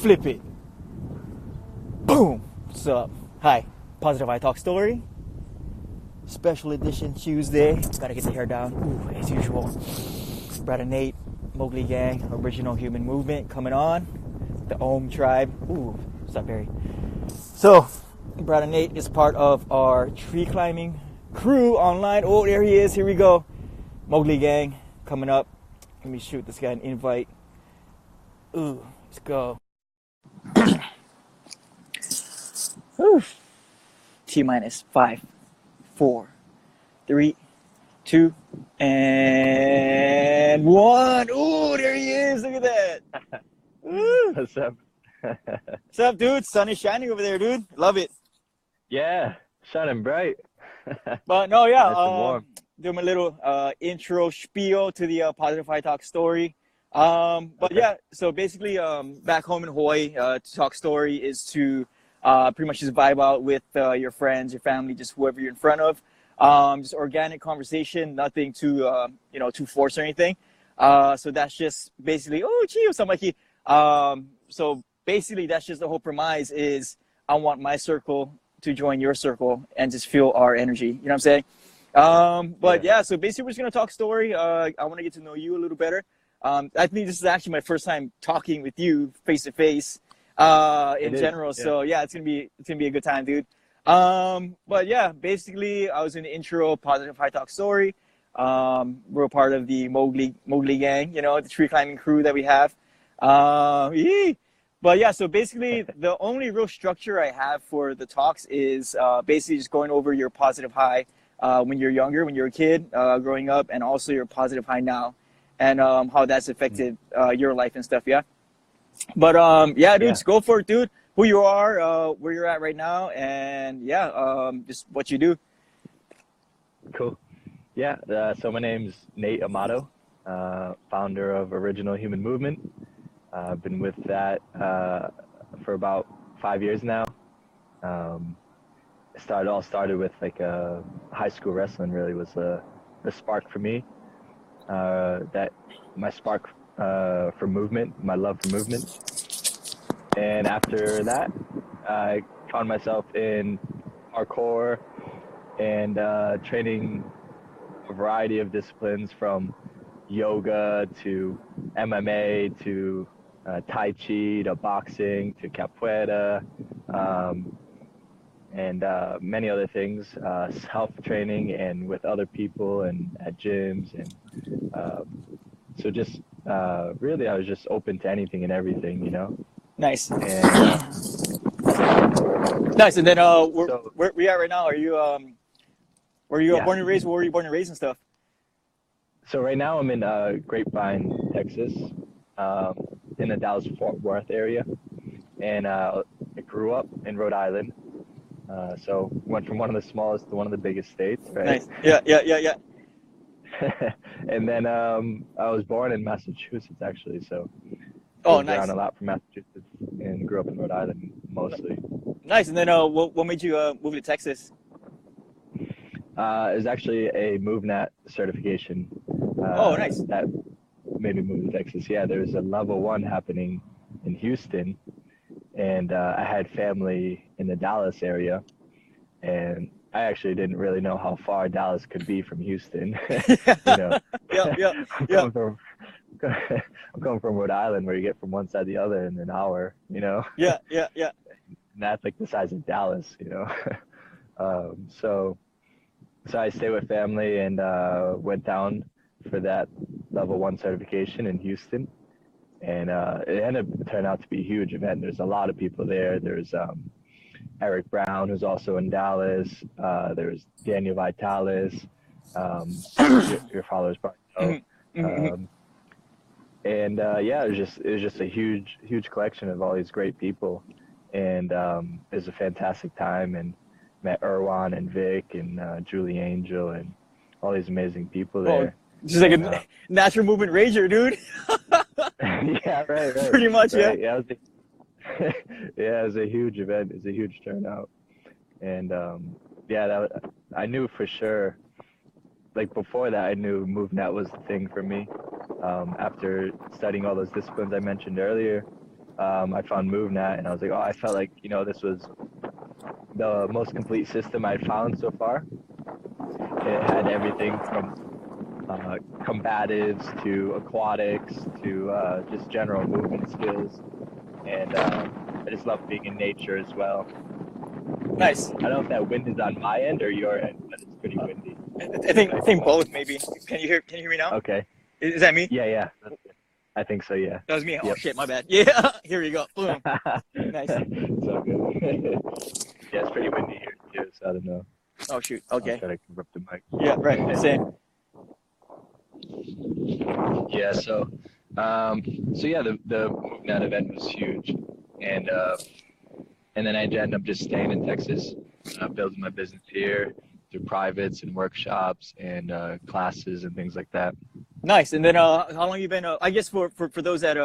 flip it. Boom. What's up? Hi. Positive I Talk Story. Special edition Tuesday. Gotta get the hair down. Ooh, as usual. Brad and Nate, Mowgli Gang, Original Human Movement coming on. The Ohm Tribe. Ooh, what's up, Barry? So, Brad and Nate is part of our tree climbing crew online. Oh, there he is. Here we go. Mowgli Gang coming up. Let me shoot this guy an invite. Ooh, let's go. T-minus 5, 4, 3, 2, and 1. Ooh, there he is. Look at that. What's up? What's up, dude? Sun is shining over there, dude. Love it. Yeah, shining bright. But no, yeah, Nice and warm. doing a little intro spiel to the Positive High Talk story. But yeah, so basically, back home in Hawaii, to talk story is to pretty much just vibe out with your friends, your family, just whoever you're in front of. Just organic conversation, nothing too too forced or anything. So that's just basically samaki. So basically, that's just the whole premise is I want my circle to join your circle and just feel our energy. You know what I'm saying? But yeah, so basically we're just gonna talk story. I want to get to know you a little better. I think this is actually my first time talking with you face to face in general. Yeah. So yeah, it's gonna be a good time, dude. But yeah, basically I was in the intro Positive High Talk story. We're a part of the Mowgli Gang, the tree climbing crew that we have. But yeah, so basically the only real structure I have for the talks is basically just going over your positive high when you're younger, when you're a kid, growing up, and also your positive high now, and how that's affected your life and stuff, yeah? But yeah, dude, just go for it, dude. Who you are, where you're at right now, and yeah, just what you do. Cool. Yeah, so my name's Nate Amato, founder of Original Human Movement. I've been with that for about 5 years now. It all started with like high school wrestling. Really was the spark for me. That my spark for movement, my love for movement. And after that, I found myself in parkour and training a variety of disciplines from yoga to MMA to Tai Chi to boxing to capoeira and many other things, self-training and with other people and at gyms. And so just really I was just open to anything and everything, Nice. And, nice. And then where we at right now? Are you were you born and raised? Where were you born and raised and stuff? So right now I'm in Grapevine, Texas, in the Dallas-Fort Worth area, and I grew up in Rhode Island. So went from one of the smallest to one of the biggest states, right? Nice. Yeah. And then I was born in Massachusetts, actually. So nice. Around a lot from Massachusetts and grew up in Rhode Island mostly. Nice. And then what made you move to Texas? It was actually a MovNat certification. Nice. That made me move to Texas. Yeah, there was a level 1 happening in Houston, and I had family in the Dallas area, and I actually didn't really know how far Dallas could be from Houston. Yeah. I'm coming from Rhode Island, where you get from one side to the other in an hour. Yeah. And that's like the size of Dallas, So I stayed with family and went down for that level 1 certification in Houston. And it ended up turning out to be a huge event. There's a lot of people there. There's Eric Brown, who's also in Dallas. There's Daniel Vitalis, your father's probably know. And yeah, it was just a huge collection of all these great people. And it was a fantastic time, and met Erwan and Vic and Julie Angel and all these amazing people there. Just like a natural movement rager, dude. Yeah, right. Pretty much, right. yeah. It was a huge event. It was a huge turnout. And yeah, I knew for sure, like before that, I knew MovNat was the thing for me. After studying all those disciplines I mentioned earlier, I found MovNat, and I was like, oh, I felt like, you know, this was the most complete system I'd found so far. It had everything from combatives to aquatics to just general movement skills, and I just love being in nature as well. Nice. I don't know if that wind is on my end or your end, but it's pretty windy. I think both maybe. Can you hear me now? Okay. Is that me? Yeah. I think so, yeah. That was me. Oh Yep. shit, my bad. Yeah, here you go. Boom. Nice. So good. Yeah, it's pretty windy here too, so I don't know. Oh shoot. Okay. I'll try to cover up the mic. Yeah, right. Same. Yeah, so yeah, the MovNat event was huge, and then I ended up just staying in Texas, building my business here through privates and workshops and classes and things like that. Nice. And then how long you been? I guess for those that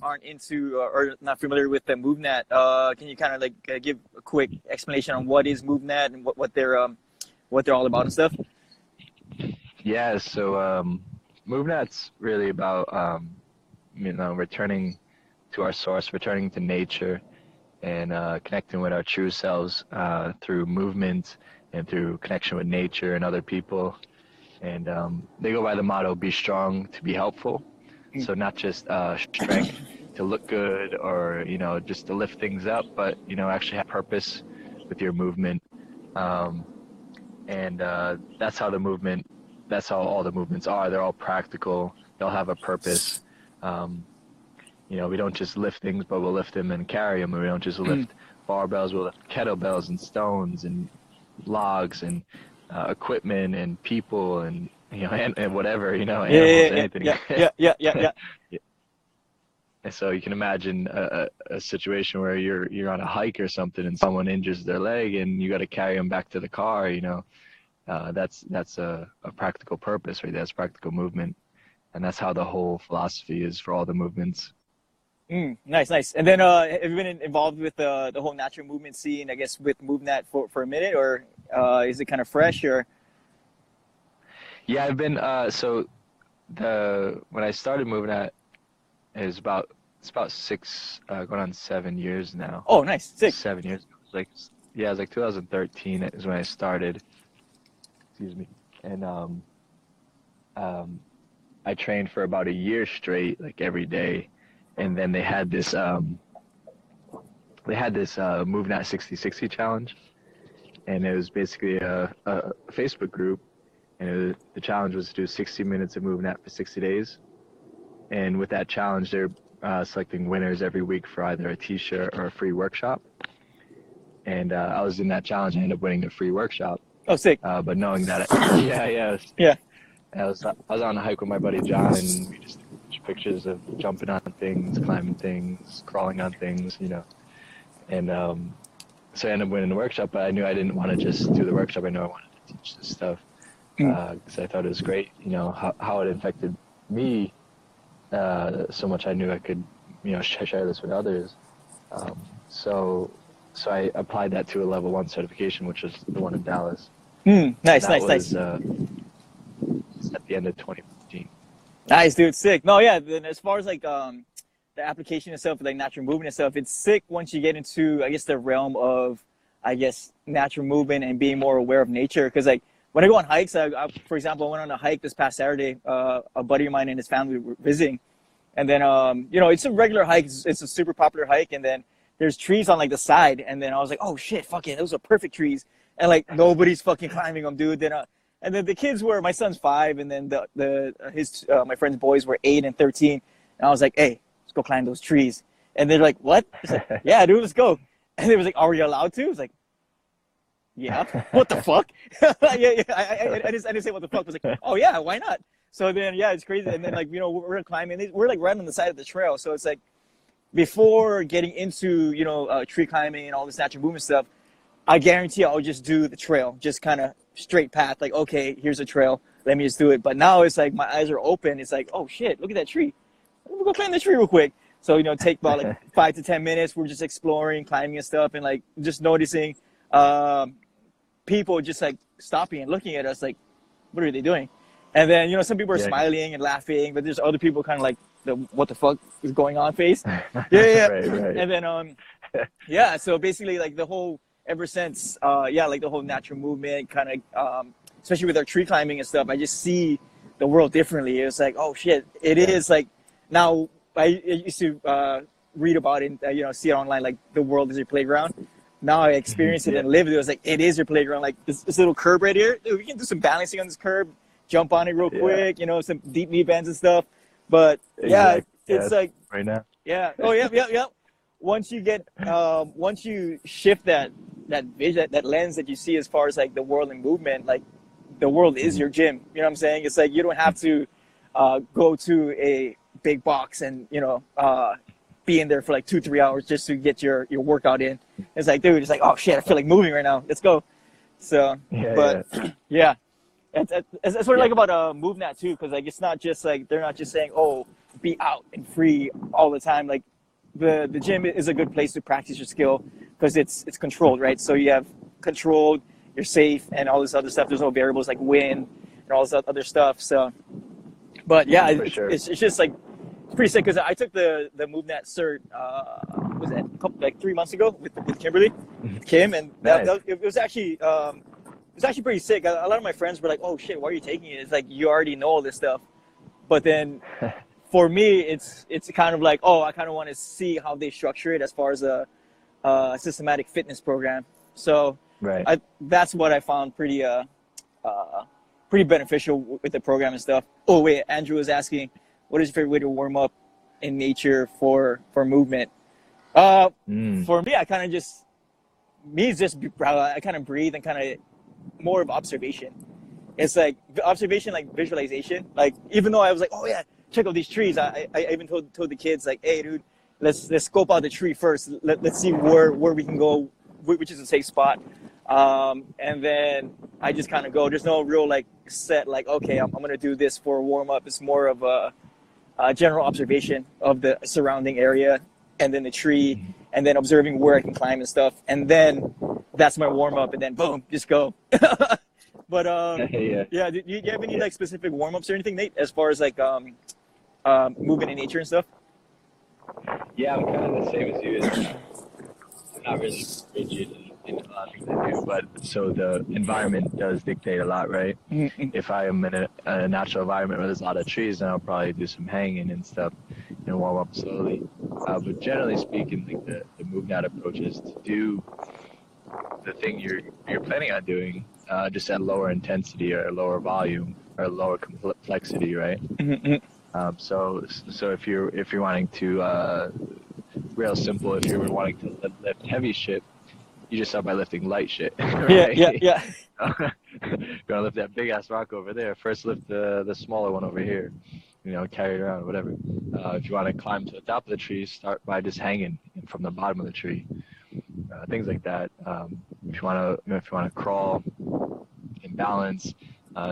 aren't into or not familiar with the MovNat, can you kind of like give a quick explanation on what is MovNat and what they're all about and stuff? Yeah, so MovNat's really about returning to our source, returning to nature, and connecting with our true selves through movement and through connection with nature and other people. And they go by the motto, be strong to be helpful. So not just strength to look good or, you know, just to lift things up, but, you know, actually have purpose with your movement. And that's how all the movements are. They're all practical. They'll have a purpose. You know, we don't just lift things, but we'll lift them and carry them. We don't just lift barbells, we'll lift kettlebells and stones and logs and equipment and people and, you know, and whatever, you know, animals, anything. Yeah. And so you can imagine a situation where you're on a hike or something and someone injures their leg and you got to carry them back to the car, you know. That's a practical purpose, right? That's practical movement. And that's how the whole philosophy is for all the movements. Nice. And then have you been involved with the whole natural movement scene, I guess, with MovNat for a minute, or is it kind of fresh? Or yeah, I've been when I started MovNat, it's about 6 going on 7 years now. Oh, nice. 6. 7 years. It was like 2013 is when I started. Excuse me. And I trained for about a year straight, like every day. And then they had this MovNat 60/60 challenge, and it was basically a Facebook group, and the challenge was to do 60 minutes of MovNat for 60 days. And with that challenge, they're selecting winners every week for either a T-shirt or a free workshop. And I was in that challenge. I ended up winning the free workshop. Oh, sick. But knowing that, Yeah. I was on a hike with my buddy John, and we just took pictures of jumping on things, climbing things, crawling on things, you know. And so I ended up winning the workshop, but I knew I didn't want to just do the workshop. I knew I wanted to teach this stuff because I thought it was great, you know, how it affected me so much. I knew I could, you know, share this with others. So I applied that to a level 1 certification, which was the one in Dallas. Nice. At the end of 2015. Nice, dude. Sick. No, yeah. Then as far as like the application itself, like natural movement itself, it's sick once you get into, I guess, the realm of, I guess, natural movement and being more aware of nature. Because like when I go on hikes, for example, I went on a hike this past Saturday. A buddy of mine and his family were visiting, and then you know, it's a regular hike. It's a super popular hike, and then there's trees on like the side, and then I was like, oh shit, fuck it, those are perfect trees, and like nobody's fucking climbing them, dude. Then and then the kids were, my son's 5, and then my friend's boys were 8 and 13, and I was like, hey, let's go climb those trees. And they're like, what? I was like, yeah, dude, let's go. And they was like, are we allowed to? I was like, yeah. What the fuck? Yeah. I didn't say what the fuck. I was like, oh yeah, why not? So then, yeah, it's crazy. And then, like, you know, we're climbing. We're like right on the side of the trail. So it's like, before getting into, you know, tree climbing and all this natural movement stuff, I guarantee I'll just do the trail, just kind of straight path. Like, okay, here's a trail. Let me just do it. But now it's like my eyes are open. It's like, oh shit, look at that tree. Let me go climb the tree real quick. So, you know, take about like 5 to 10 minutes. We're just exploring, climbing and stuff, and like just noticing people just like stopping and looking at us like, what are they doing? And then, you know, some people are smiling and laughing, but there's other people kind of like the what the fuck is going on face. Yeah. Right. And then yeah, so basically like the whole ever since yeah, like the whole natural movement kind of especially with our tree climbing and stuff, I just see the world differently. It's like, oh shit, it is like now I used to read about it, you know, see it online, like the world is your playground. Now I experience it and live it. It was like, it is your playground. Like this little curb right here, dude, we can do some balancing on this curb, jump on it real quick, you know, some deep knee bends and stuff. But yeah, it's like right now. Yeah. Oh, yeah. Once you get, once you shift that vision, that lens that you see as far as like the world and movement, like the world is your gym. You know what I'm saying? It's like you don't have to go to a big box and, you know, be in there for like 2-3 hours just to get your workout in. It's like, dude, it's like, oh shit, I feel like moving right now. Let's go. So, yeah. That's what I like about MovNat too, because like it's not just like they're not just saying, oh, be out and free all the time. Like the gym is a good place to practice your skill because it's controlled, right? So you have controlled, you're safe, and all this other stuff. There's no variables like wind and all this other stuff. So, but yeah, it's just like it's pretty sick because I took the MovNat cert. Was that like 3 months ago with Kimberly, Kim, and it was actually. It's actually pretty sick. A lot of my friends were like, "Oh shit, why are you taking it?" It's like you already know all this stuff. But then, for me, it's kind of like, oh, I kind of want to see how they structure it as far as a systematic fitness program. So that's what I found pretty beneficial with the program and stuff. Oh wait, Andrew was asking, what is your favorite way to warm up in nature for movement? For me, I kind of just I kind of breathe and kind of more of observation. It's like observation, like visualization. Like even though I was like, oh yeah, check out these trees. I even told the kids like, hey dude, let's scope out the tree first. Let's see where we can go, which is a safe spot. And then I just kind of go. There's no real like set like, okay, I'm gonna do this for a warm up. It's more of a general observation of the surrounding area and then the tree and then observing where I can climb and stuff. And then that's my warm up, and then boom, just go. But yeah. Do you have any like specific warm ups or anything, Nate, as far as like moving in nature and stuff? Yeah, I'm kind of the same as you. I'm not really rigid in a lot of things I do, but so the environment does dictate a lot, right? If I am in a natural environment where there's a lot of trees, then I'll probably do some hanging and stuff and warm up slowly. But generally speaking, like the MovNat approach is to do the thing you're planning on doing, just at lower intensity or lower volume or lower complexity, right? So if you're wanting to real simple, if you're wanting to lift heavy shit, you just start by lifting light shit. Right? Yeah. Gonna lift that big ass rock over there. First lift the smaller one over here. You know, carry it around or whatever. If you want to climb to the top of the tree, start by just hanging from the bottom of the tree. Things like that. If you want to crawl and balance,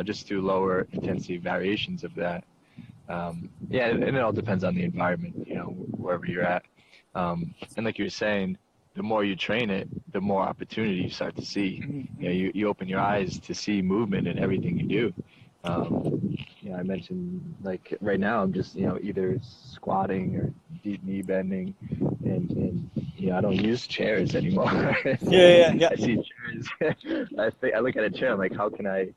just do lower intensity variations of that. And it all depends on the environment, you know, wherever you're at. And like you were saying, the more you train it, the more opportunity you start to see. You know, you open your eyes to see movement in everything you do. You know, I mentioned like right now I'm just, you know, either squatting or deep knee bending, and you know, I don't use chairs anymore. Yeah. I see chairs. I look at a chair. I'm like, how can I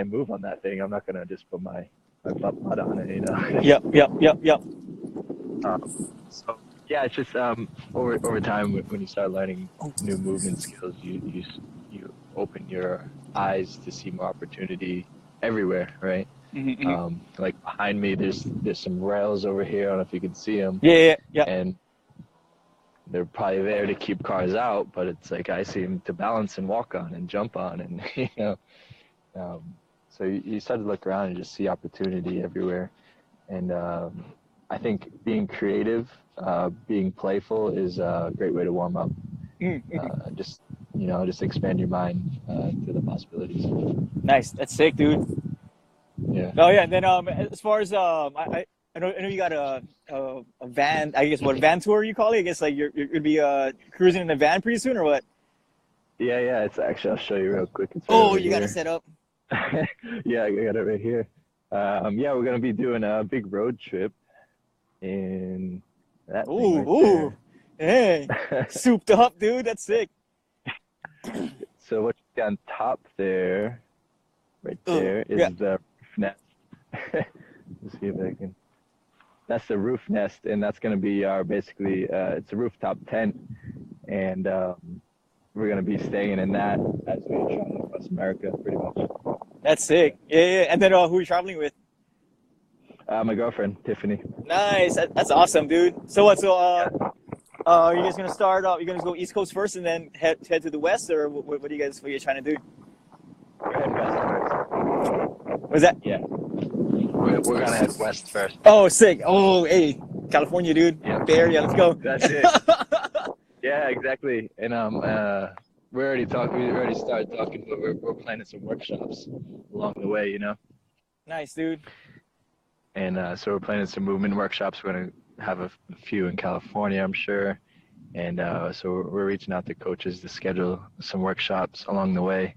move on that thing? I'm not gonna just put my butt on it, you know. Yep. So yeah, it's just over time when you start learning new movement skills, you open your eyes to see more opportunity everywhere, right? Like behind me, there's some rails over here. I don't know if you can see them. Yeah. And they're probably there to keep cars out, but it's like I see them to balance and walk on and jump on, and you know. So you start to look around and just see opportunity everywhere. And I think being creative, being playful is a great way to warm up. Just expand your mind to the possibilities. Nice. That's sick, dude. Yeah. Oh yeah. And then as far as I know you got a van. I guess what van tour you call it? I guess like you're gonna be cruising in a van pretty soon or what? Yeah. It's actually I'll show you real quick. You got it set up. Yeah, I got it right here. We're gonna be doing a big road trip. in that thing right Ooh, hey, there. souped up, dude. That's sick. So what you see on top there, right there, Yeah. is the roof nest. Let's see if I can. That's the roof nest, and that's going to be our basically. It's a rooftop tent, and we're going to be staying in that as we travel across America, pretty much. That's sick. Yeah. And then who are you traveling with? My girlfriend, Tiffany. Nice. That's awesome, dude. So what? So Yeah. are you guys gonna start? You're gonna go East Coast first, and then head to the West, or what are you guys? What are you trying to do? We're heading west first. What's that? Yeah. We're going to head west first. Oh, sick. Oh, hey, California, dude. Yeah. Bay Area. Let's go. That's it. Yeah, exactly. And we already started talking, but we're planning some workshops along the way, you know. Nice, dude. And so we're planning some movement workshops. We're gonna have a few in California, I'm sure. And so we're reaching out to coaches to schedule some workshops along the way.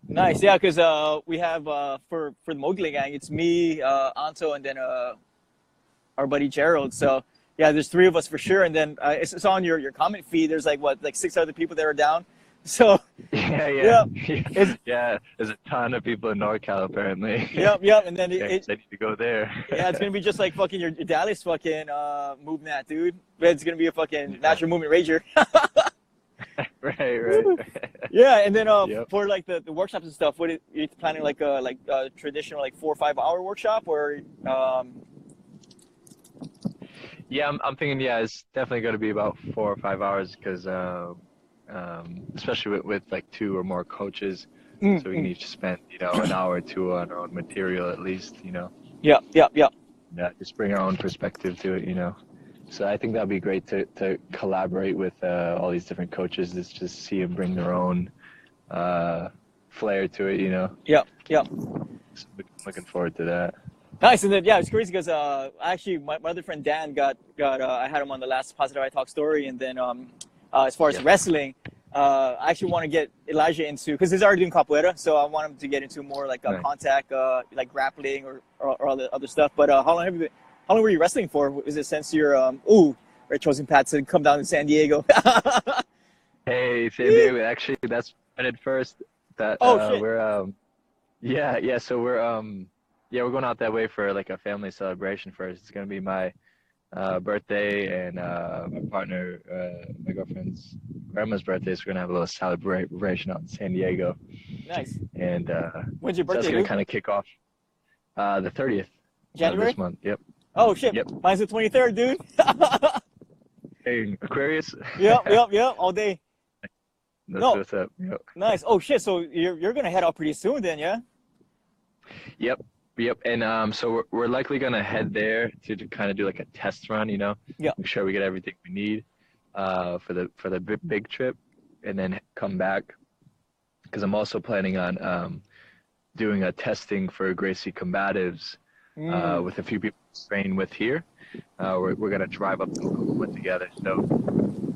Nice, yeah, because we have for the Mowgli gang, it's me, Anto, and then our buddy Gerald. So yeah, there's three of us for sure. And then it's on your comment feed. There's like 6 other people that are down. So Yeah. There's a ton of people in NorCal apparently. Yep. And then I need to go there. Yeah, it's gonna be just like fucking your Dallas fucking MovNat, dude. It's gonna be a fucking natural movement rager. Right. Yeah, and then Yep. for like the workshops and stuff, what are you planning, like a traditional like 4 or 5 hour workshop, or Yeah, I'm thinking, it's definitely going to be about 4 or 5 hours because especially with like 2 or more coaches, so we can each spend, an hour or 2 on our own material at least, Yeah. Yeah, just bring our own perspective to it, So I think that'd be great to collaborate with all these different coaches, just see them bring their own flair to it, Yeah. So looking forward to that. Nice. And then it's crazy because actually my other friend Dan got I had him on the last Positive I Talk story, and then as far as wrestling, I actually want to get Elijah into, because he's already doing capoeira, so I want him to get into more like contact, like grappling or all the other stuff. But how long were you wrestling for? Is it since you're right, chosen Pat to come down to San Diego? Hey, San Diego. Actually, that's headed first. That shit. We're so we're going out that way for like a family celebration first. It's gonna be my birthday and my partner, my girlfriend's grandma's birthday. So we're gonna have a little celebration out in San Diego. Nice. And when's your so birthday? that's gonna kind of kick off the 30th January this month. Yep. Oh shit. Yep. Mine's the 23rd, dude. Hey, Aquarius. Yep. All day. That's No. what's up. Yep. Nice. Oh shit. So you're gonna head out pretty soon then, yeah? Yep. And so we're likely gonna head there to kind of do like a test run, Yeah. Make sure we get everything we need for the big trip, and then come back, because I'm also planning on doing a testing for Gracie combatives with a few people to train with here. We're gonna drive up to Oklahoma together, so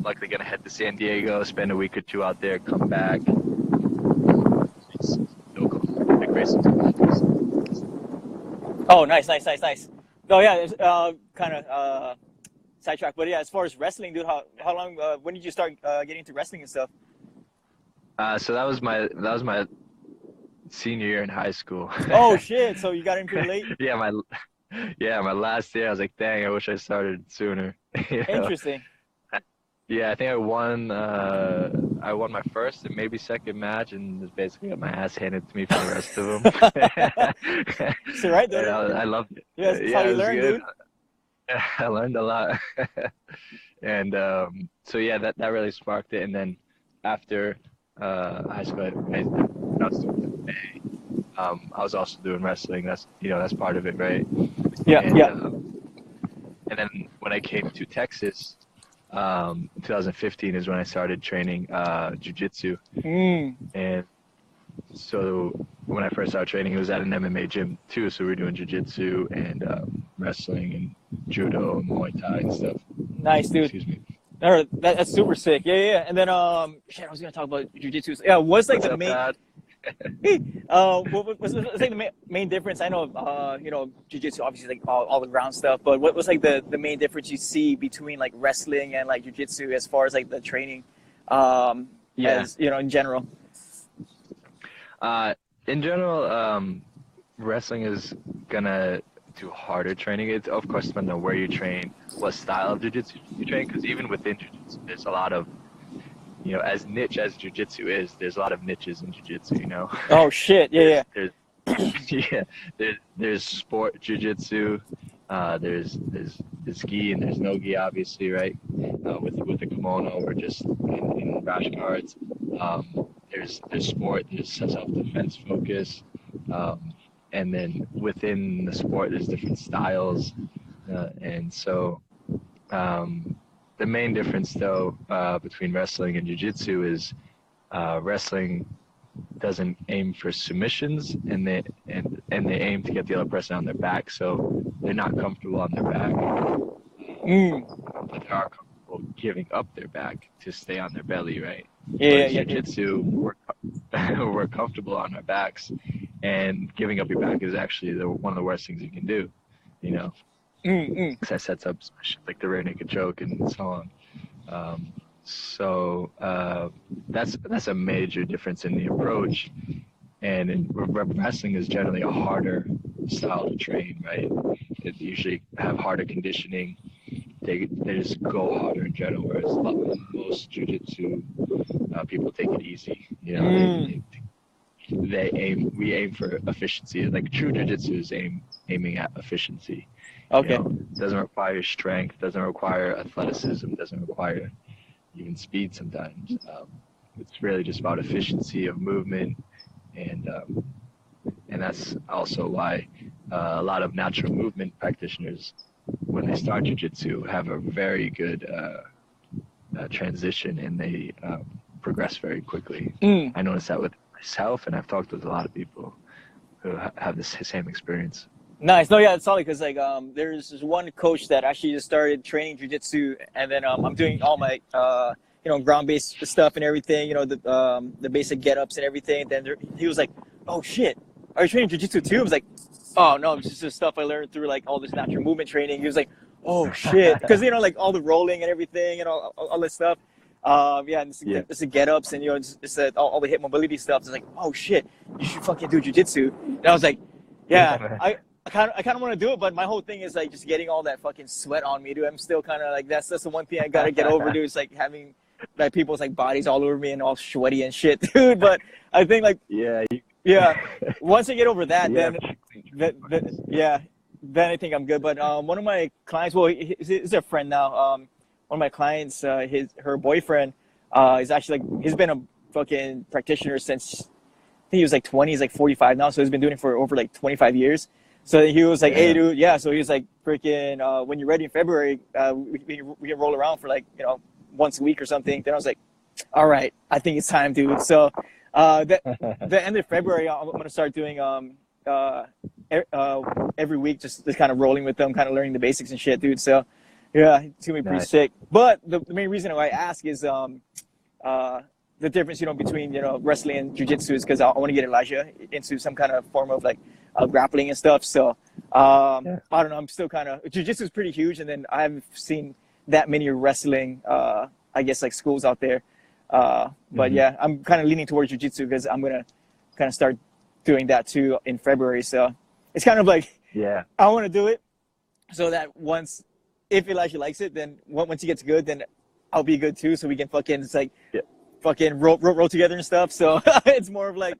likely gonna head to San Diego, spend a week or 2 out there, come back. The Gracie combatives. Oh, nice. Oh yeah, it's kind of sidetrack, but yeah, as far as wrestling, dude, how long? When did you start getting into wrestling and stuff? So that was my senior year in high school. Oh shit! So you got in pretty late. my last year. I was like, dang, I wish I started sooner. Interesting. Yeah, I think I won my first and maybe second match, and just basically got my ass handed to me for the rest of them. So right there. I loved it. Yeah, that's how you learn, dude. I learned a lot. And so yeah, that really sparked it. And then after high school, I was also doing wrestling. That's part of it, right? Yeah. And then when I came to Texas, 2015 is when I started training Jujitsu. And so when I first started training, it was at an MMA gym too. So we were doing Jujitsu and wrestling and Judo and Muay Thai and stuff. Nice, dude. Excuse me. That's super sick. Yeah. And then shit, I was gonna talk about Jujitsu. Yeah, what's like the main? What was like the main difference? I know, jujitsu obviously like all the ground stuff, but what was like the main difference you see between like wrestling and like jujitsu as far as like the training, Yeah. as in general? In general, wrestling is gonna do harder training. It of course depends on where you train, what style of jiu-jitsu you train, because even within jiu-jitsu, there's a lot of, as niche as jiu-jitsu is, there's a lot of niches in jiu-jitsu, Oh shit! Yeah, there's yeah, there's sport jiu-jitsu, there's gi and there's no gi, obviously, right? With the kimono or just in rash guards. There's sport, there's self-defense focus, and then within the sport there's different styles, and so the main difference though between wrestling and jiu-jitsu is wrestling doesn't aim for submissions, and they aim to get the other person on their back, so they're not comfortable on their back, but they are comfortable giving up their back to stay on their belly, right? yeah, But yeah. jiu-jitsu, we're comfortable on our backs, and giving up your back is actually one of the worst things you can do, because that sets up like the rear naked choke and so on. So that's a major difference in the approach, and wrestling is generally a harder style to train, right? It usually have harder conditioning. They just go harder in general, whereas most jiu-jitsu people take it easy. We aim for efficiency. Like true jiu-jitsu is aiming at efficiency. Okay. Doesn't require strength, doesn't require athleticism, doesn't require even speed sometimes. It's really just about efficiency of movement, and that's also why a lot of natural movement practitioners, when they start jiu-jitsu, have a very good transition, and they progress very quickly. I noticed that with myself, and I've talked with a lot of people who have this same experience. Nice. No, yeah, it's solid because like there's this one coach that actually just started training jujitsu, and then I'm doing all my ground-based stuff and everything. The basic get-ups and everything. Then he was like, "Oh shit, are you training jujitsu too?" I was like, "Oh no, it's just the stuff I learned through like all this natural movement training." He was like, "Oh shit," because like all the rolling and everything and all this stuff. And it's the get-ups and it's all the hip mobility stuff. It's like, "Oh shit, you should fucking do jujitsu." And I was like, "Yeah, I kind of want to do it, but my whole thing is like just getting all that fucking sweat on me, dude. I'm still kind of like that's the one thing I gotta get over, dude. It's like having like people's like bodies all over me and all sweaty and shit, dude. But I think like once I get over that, then I think I'm good. But one of my clients, well, he's a friend now. One of my clients, her boyfriend, is actually like he's been a fucking practitioner since I think he was like 20. He's like 45 now, so he's been doing it for over like 25 years. So he was like, "Hey, dude, yeah." So he was like, "Freaking, when you're ready in February, we can roll around for like once a week or something." Then I was like, "All right, I think it's time, dude." So the end of February, I'm gonna start doing every week, just kind of rolling with them, kind of learning the basics and shit, dude. So yeah, it's gonna be pretty sick. But the main reason why I ask is the difference, between wrestling and jiu-jitsu is because I want to get Elijah into some kind of form of like grappling and stuff. So I don't know. I'm still kind of jiu-jitsu is pretty huge, and then I haven't seen that many wrestling, I guess, like schools out there. But yeah, I'm kind of leaning towards jiu-jitsu because I'm gonna kind of start doing that too in February. So it's kind of like I want to do it so that if Elijah likes it, then once he gets good, then I'll be good too. So we can fucking fucking roll together and stuff. So it's more of like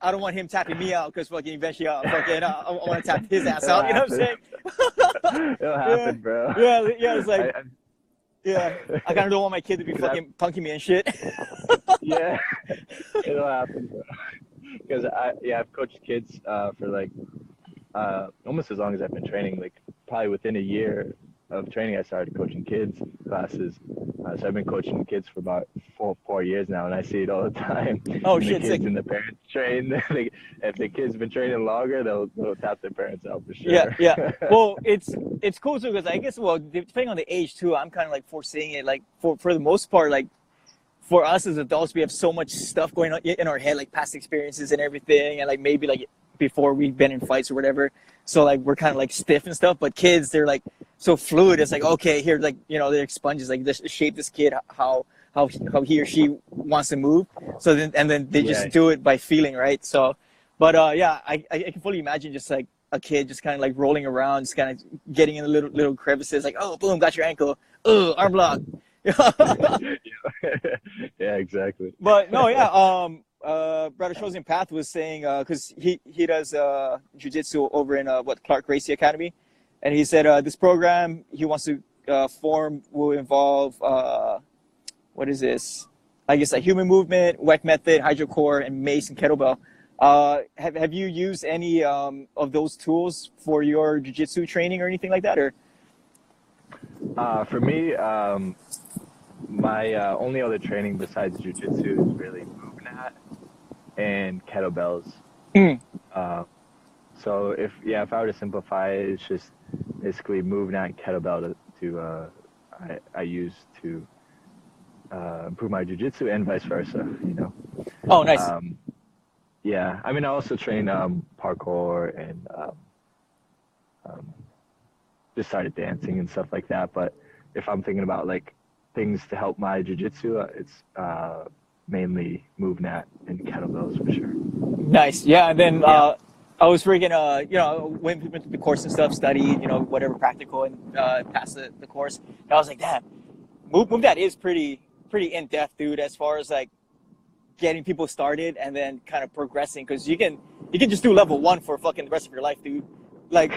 I don't want him tapping me out because fucking eventually I want to tap his ass out. You know what I'm saying? It'll happen, bro. Yeah. It's like I kind of don't want my kid to be fucking punking me and shit. Yeah, it'll happen, bro. Because I've coached kids for like almost as long as I've been training. Like probably within a year of training, I started coaching kids classes. So I've been coaching kids for about four years now, and I see it all the time. Oh, shit! The kids and the parents train. If the kids been training longer, they'll tap their parents out for sure. Yeah. Well, it's cool too because I guess depending on the age too, I'm kind of like foreseeing it. Like for the most part, like for us as adults, we have so much stuff going on in our head, like past experiences and everything, and like maybe like before we've been in fights or whatever. So like we're kind of like stiff and stuff. But kids, they're like so fluid. It's like, okay, here, like, you know, they're sponges. Like this shape this kid how he or she wants to move. So then and then they just do it by feeling, right? So, but yeah, I can fully imagine just like a kid just kind of like rolling around, just kind of getting in the little crevices, like, oh, boom, got your ankle, oh, arm lock. Yeah, exactly. But no, yeah, Brother Chosen Path was saying, because he does jujitsu over in Clark Gracie Academy, and he said this program he wants to form will involve what is this? I guess a human movement, WEC method, hydrocore, and mace and kettlebell. Have you used any of those tools for your jiu-jitsu training or anything like that, or? For me, my only other training besides jiu-jitsu is really MovNat and kettlebells. So if I were to simplify it, it's just basically MovNat and kettlebell I use to improve my jiu-jitsu and vice versa, you know. Oh, nice. Yeah, I mean, I also train parkour and just started dancing and stuff like that. But if I'm thinking about like things to help my jiu-jitsu, it's mainly MovNat and kettlebells for sure. Nice. Yeah, and then I was freaking, you know, went through the course and stuff, studied, you know, whatever practical, and passed the course. And I was like, damn, MovNat is pretty in-depth, dude, as far as like getting people started and then kind of progressing, because you can just do level 1 for fucking the rest of your life, dude. Like,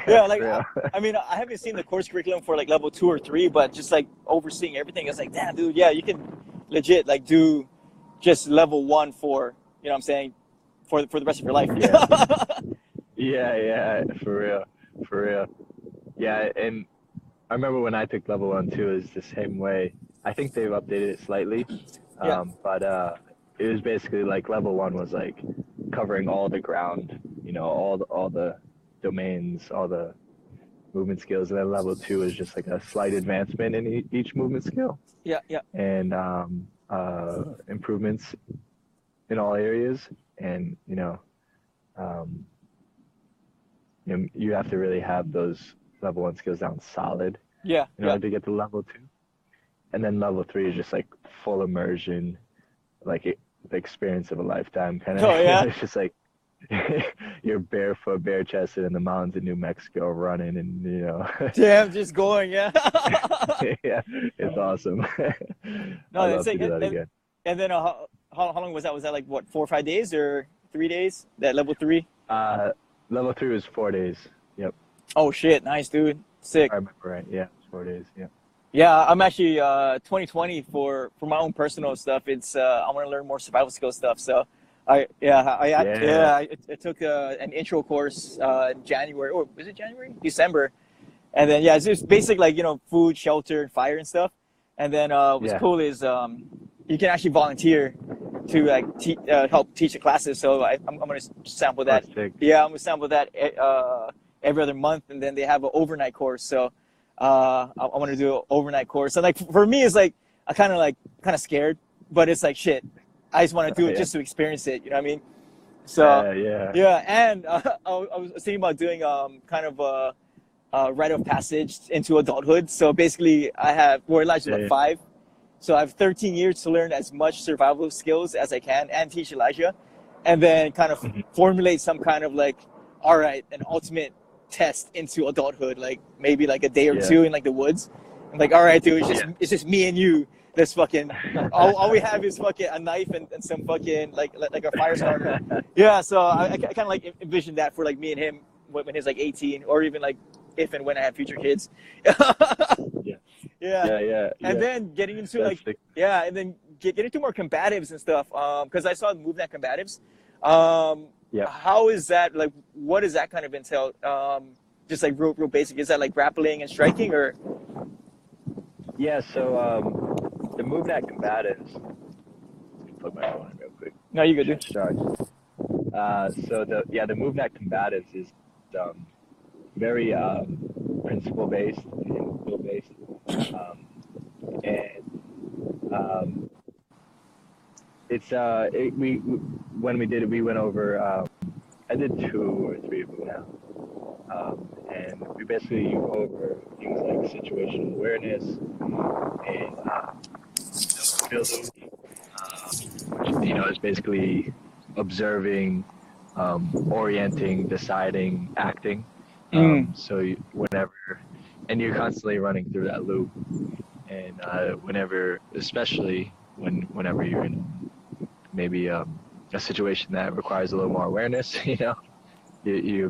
I mean, I haven't seen the course curriculum for like level 2 or 3, but just like overseeing everything, it's like, damn, dude, yeah, you can legit like do just level 1 for, you know what I'm saying, for the rest of your life. Yeah, for real. Yeah, and I remember when I took level 1 too, it was the same way. I think they've updated it slightly, but it was basically like level 1 was like covering all the ground, you know, all the domains, all the movement skills, and then level 2 is just like a slight advancement in each movement skill. Yeah. And improvements in all areas, and you have to really have those level 1 skills down solid. In order to get to level 2. And then level 3 is just like full immersion, like the experience of a lifetime kind of. Oh yeah. It's just like you're barefoot, bare chested in the mountains of New Mexico running, and you know. Damn, just going, yeah. Yeah, it's awesome. No, I'd love to do that again. And then how long was that? Was that like what, 4 or 5 days or 3 days? That level 3? Level 3 was 4 days. Yep. Oh shit, nice, dude. Sick. I remember right. Yeah, it was 4 days. Yeah. Yeah, I'm actually 2020 for my own personal stuff. It's I want to learn more survival skill stuff. So I took an intro course in January, or was it January? December. And then it's just basic, like, you know, food, shelter, and fire and stuff. And then what's cool is you can actually volunteer to like help teach the classes. So I'm gonna sample that. Yeah, I'm gonna sample that every other month, and then they have an overnight course. So I want to do an overnight course. So like for me, it's like I kind of scared, but it's like shit. I just want to do it just to experience it. You know what I mean? So yeah. And I was thinking about doing kind of a rite of passage into adulthood. So basically, Elijah's about 5. So I have 13 years to learn as much survival skills as I can and teach Elijah, and then kind of formulate some kind of like, all right, an ultimate test into adulthood, like maybe like a day or 2 in like the woods. I'm like, all right, dude, it's just me and you. This fucking all we have is fucking a knife and some fucking like a fire starter. Yeah, so I kind of like envision that for like me and him when he's like 18, or even like if and when I have future kids. Yeah. And then getting into and then get into more combatives and stuff. Because I saw the MovNat combatives. How is that, like, what does that kind of entail? Just like real basic. Is that like grappling and striking, or? Yeah. So the MovNat combatives. Let me put my phone on real quick. No, you good, dude. So the MovNat combatives is very principle based and skill based, and it's we when we did it, we went over. I did 2 or 3 of them now, and we basically go over things like situational awareness and field, which is basically observing, orienting, deciding, acting. So and you're constantly running through that loop, and especially whenever you're in maybe a situation that requires a little more awareness, you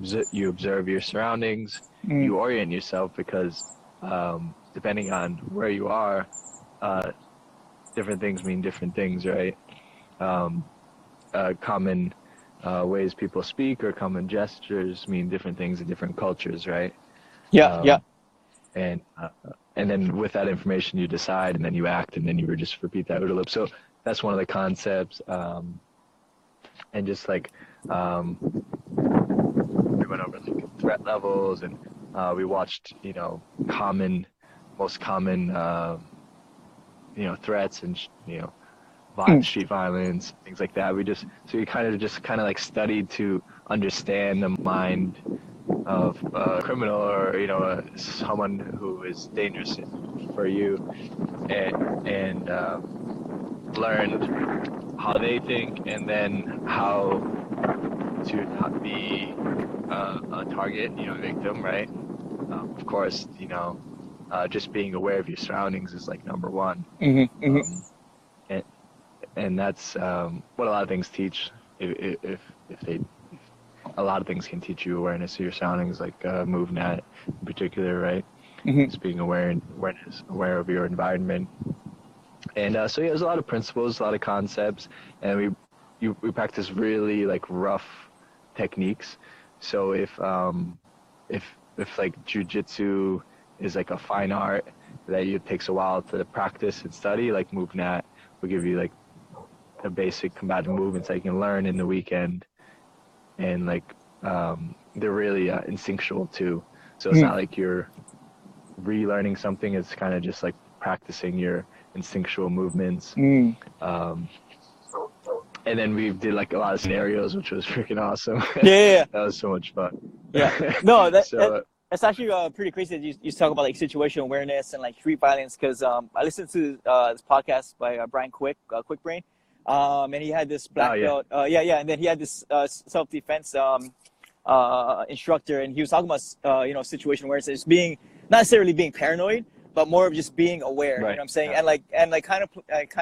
observe your surroundings, you orient yourself because depending on where you are, different things mean different things, right? Common ways people speak or common gestures mean different things in different cultures, right? Yeah. And then with that information you decide, and then you act, and then you just repeat that OODA loop. So that's one of the concepts. And just like we went over like threat levels, and we watched most common threats and street violence, things like that. So you kind of like studied to understand the mind of a criminal, or someone who is dangerous for you, and learned how they think, and then how to not be a target, victim, right? Of course, just being aware of your surroundings is like number one. And that's what a lot of things teach. A lot of things can teach you awareness of your surroundings, like MovNat in particular, right? Just being aware of your environment. And so there's a lot of principles, a lot of concepts, and we practice really like rough techniques. So if like Jujitsu is like a fine art that it takes a while to practice and study, like MovNat will give you like the basic combative movements that you can learn in the weekend, and like they're really instinctual too. So it's not like you're relearning something; it's kind of just like practicing your instinctual movements. And then we did like a lot of scenarios, which was freaking awesome. Yeah. That was so much fun. Yeah. No, that's actually pretty crazy that you talk about like situational awareness and like street violence, because I listened to this podcast by Brian Quick Brain, and he had this black belt. And then he had this self-defense instructor, and he was talking about situational awareness as being not necessarily being paranoid, but more of just being aware. Right. You know what I'm saying? And kind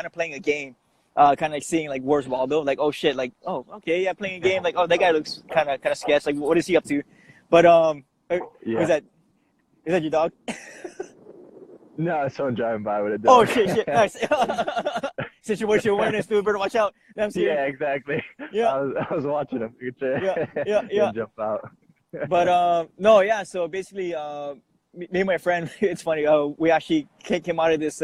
of playing a game. Kind of like seeing like Where's Waldo, like, oh shit, like, oh okay, yeah, playing a game, like, oh, that guy looks kind of sketch, like what is he up to? But is that your dog? No, someone driving by with a dog. Oh shit, nice. Situational awareness, dude, better watch out. Yeah, exactly. Yeah, I was watching him. Yeah. Jump out. But no, yeah. So basically, me and my friend, it's funny. We actually came out of this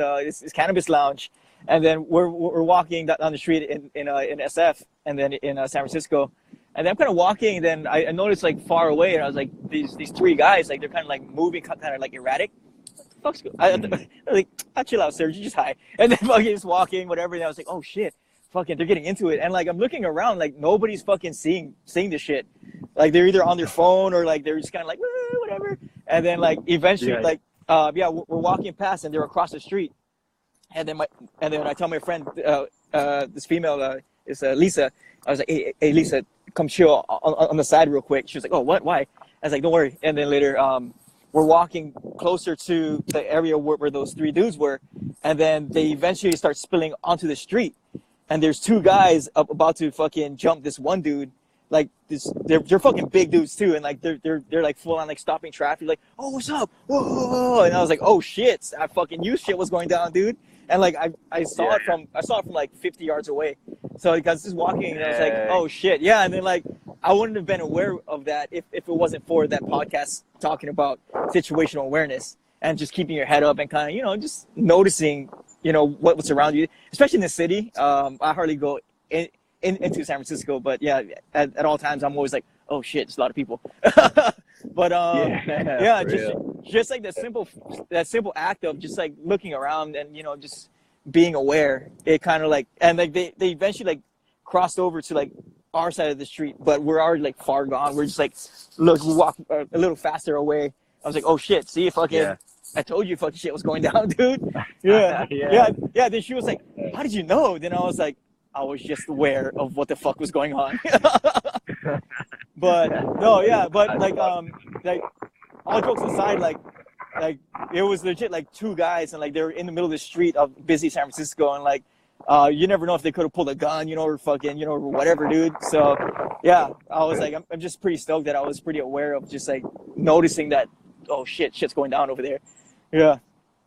cannabis lounge. And then we're walking down the street in SF, and then in San Francisco, and then I'm kind of walking, and then I noticed like far away, and I was like, these 3 guys, like they're kind of like moving, kind of like erratic. What the fuck's I like, chill out, sir, you just high. And then fucking just walking, whatever. And I was like, oh shit, fucking, they're getting into it. And like I'm looking around, like nobody's fucking seeing this shit. Like they're either on their phone or like they're just kind of like whatever. And then like eventually, we're walking past, and they're across the street. And then I tell my friend, this female is Lisa. I was like, hey Lisa, come chill on the side real quick. She was like, oh, what? Why? I was like, don't worry. And then later, we're walking closer to the area where those 3 dudes were, and then they eventually start spilling onto the street. And there's 2 guys about to fucking jump this one dude. Like this, they're fucking big dudes too, and like they're like full on like stopping traffic. Like, oh, what's up? Whoa! And I was like, oh shit! I fucking knew shit was going down, dude. And like I saw it from like 50 yards away. So like, I was just walking, and I was like, oh shit, yeah. And then like I wouldn't have been aware of that if it wasn't for that podcast talking about situational awareness and just keeping your head up and kind of just noticing what's around you, especially in the city. I hardly go into San Francisco, but yeah, at all times I'm always like, oh shit, there's a lot of people. But just like that simple act of just like looking around and just being aware, it kind of like, and like they eventually like crossed over to like our side of the street, but we're already like far gone. We're just like, look, we walk a little faster away. I was like, oh shit, see, fucking, Yeah. I told you fucking shit was going down, dude. Yeah. Yeah. Then she was like, how did you know? Then I was like, I was just aware of what the fuck was going on. But no, yeah, but like all jokes aside, like it was legit like two guys, and like they were in the middle of the street of busy San Francisco, and like you never know if they could have pulled a gun, you know, or fucking, you know, or whatever, dude. So yeah, I was like, I'm just pretty stoked that I was pretty aware of just like noticing that, oh shit's going down over there. Yeah.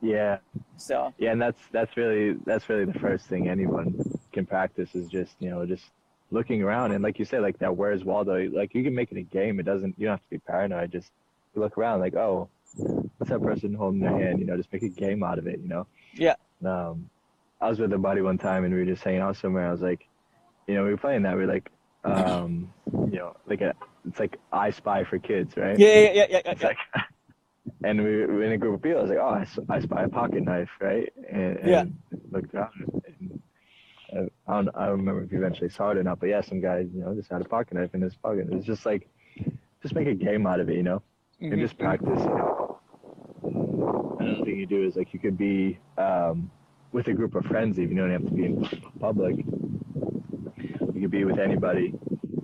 Yeah. So yeah, and that's really the first thing anyone can practice is just, you know, just looking around. And like you said, like that Where's Waldo, like you can make it a game. It doesn't, you don't have to be paranoid. Just look around like, oh, what's that person holding their hand? You know, just make a game out of it, you know? yeah. I was with a buddy one time and we were just hanging out somewhere. I was like, you know, we were playing that. We were like, you know, like it's like I Spy for kids, right? Yeah. It's like, and we were in a group of people. I was like, oh, I spy a pocket knife, right? And looked around. And I don't remember if you eventually saw it or not, but yeah, some guy, you know, just had a pocket knife in his pocket. It's just like, just make a game out of it, you know? And just practice. You know? Another thing you do is like you could be with a group of friends, even you don't have to be in public. You could be with anybody,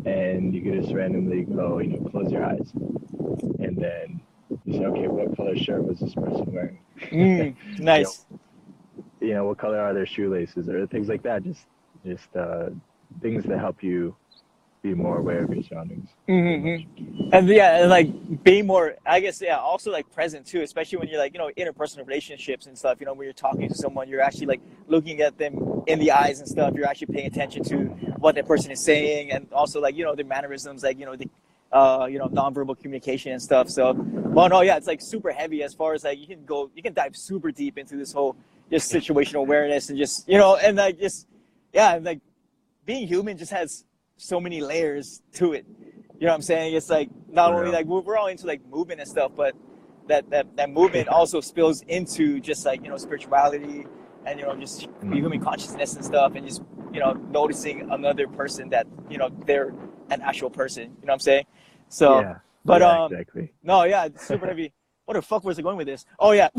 and you could just randomly go, you know, close your eyes, and then you say, okay, what color shirt was this person wearing? Nice. You know, what color are their shoelaces, or things like that. Just things that help you be more aware of your surroundings. And yeah, and like being more, I guess, yeah, also like present too, especially when you're like, you know, interpersonal relationships and stuff, you know, when you're talking to someone, you're actually like looking at them in the eyes and stuff. You're actually paying attention to what that person is saying, and also like, you know, their mannerisms, like, you know, the you know, nonverbal communication and stuff. So, well, no, yeah, it's like super heavy as far as like you can dive super deep into this whole just situational awareness and just, you know, and like just, yeah, and like being human just has so many layers to it. You know what I'm saying? It's like not only like we're all into like movement and stuff, but that movement also spills into just like, you know, spirituality and, you know, just human consciousness and stuff, and just, you know, noticing another person that, you know, they're an actual person. You know what I'm saying? So, yeah. But yeah, exactly. no, yeah, it's super heavy. What the fuck was I going with this? Oh yeah.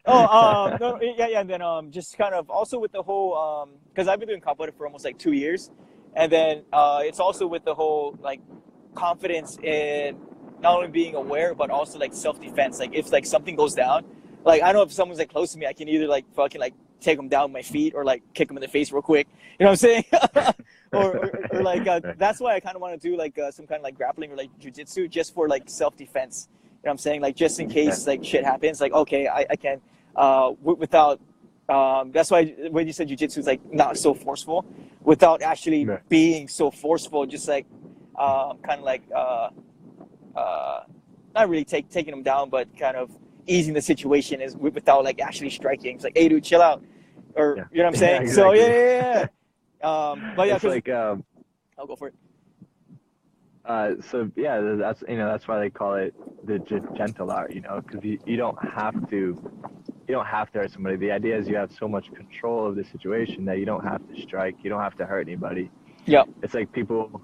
No, yeah, and then just kind of also with the whole because I've been doing comp for almost like 2 years, and then it's also with the whole like confidence in not only being aware but also like self-defense. Like if like something goes down, like I know if someone's like close to me, I can either like fucking like take them down with my feet or like kick them in the face real quick. You know what I'm saying? or like that's why I kind of want to do like some kind of like grappling or like jujitsu just for like self-defense. You know what I'm saying? Like just in case like shit happens, like okay, I can without that's why when you said jujitsu is like not so forceful, without actually being so forceful, just like kind of like not really taking them down, but kind of easing the situation is without like actually striking. It's like, hey dude, chill out, or you know what I'm saying? Exactly. So yeah. But yeah, it's like I'll go for it. So yeah, that's, you know, that's why they call it the gentle art, you know, because you don't have to hurt somebody. The idea is you have so much control of the situation that you don't have to strike, you don't have to hurt anybody. Yeah. It's like people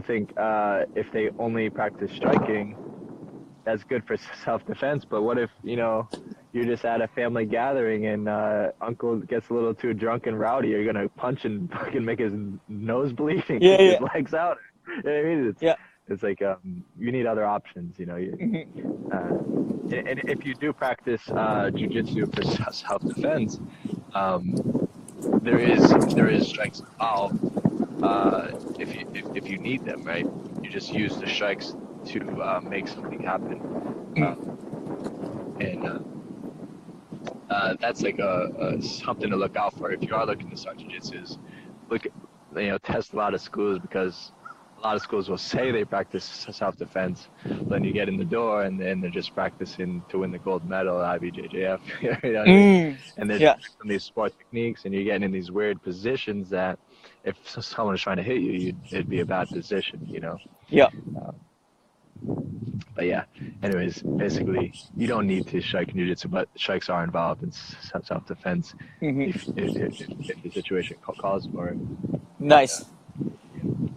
think if they only practice striking, that's good for self-defense. But what if, you know, you're just at a family gathering and uncle gets a little too drunk and rowdy? You're gonna punch and fucking make his nose bleed and kick his legs out. You know what I mean? It's like you need other options, you know. And if you do practice jujitsu for self-defense, there is strikes involved. If you need them, right? You just use the strikes to make something happen, and that's like something to look out for if you are looking to start jujitsu. Test a lot of schools, because a lot of schools will say they practice self-defense, but then you get in the door and they're just practicing to win the gold medal at IBJJF. You know what I mean? And they're just some of these sport techniques, and you're getting in these weird positions that if someone is trying to hit you, it'd be a bad position, you know? Yeah. But yeah, anyways, basically, you don't need to strike in jiu-jitsu, but strikes are involved in self-defense if the situation calls for it. Nice.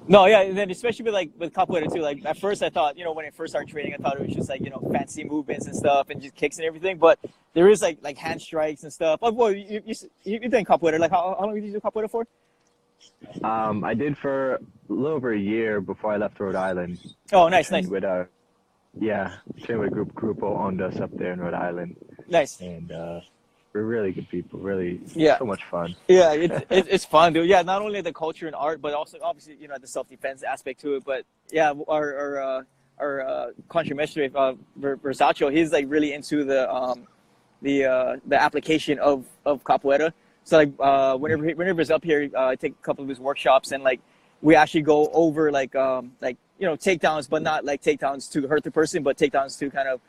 No, yeah, and then especially with capoeira too. Like at first, I thought when I first started training, I thought it was just like fancy movements and stuff and just kicks and everything. But there is like hand strikes and stuff. Oh, well, you've done capoeira. Like how long did you do capoeira for? I did for a little over a year before I left Rhode Island. Oh, nice. Trained with trained with Grupo owned us up there in Rhode Island. Nice. And we're really good people. Really, so much fun. Yeah, it's fun, dude. Yeah, not only the culture and art, but also obviously the self-defense aspect to it. But yeah, our country mestre Versace, he's like really into the application of capoeira. So like whenever he's up here, I take a couple of his workshops, and like we actually go over like takedowns, but not like takedowns to hurt the person, but takedowns to kind of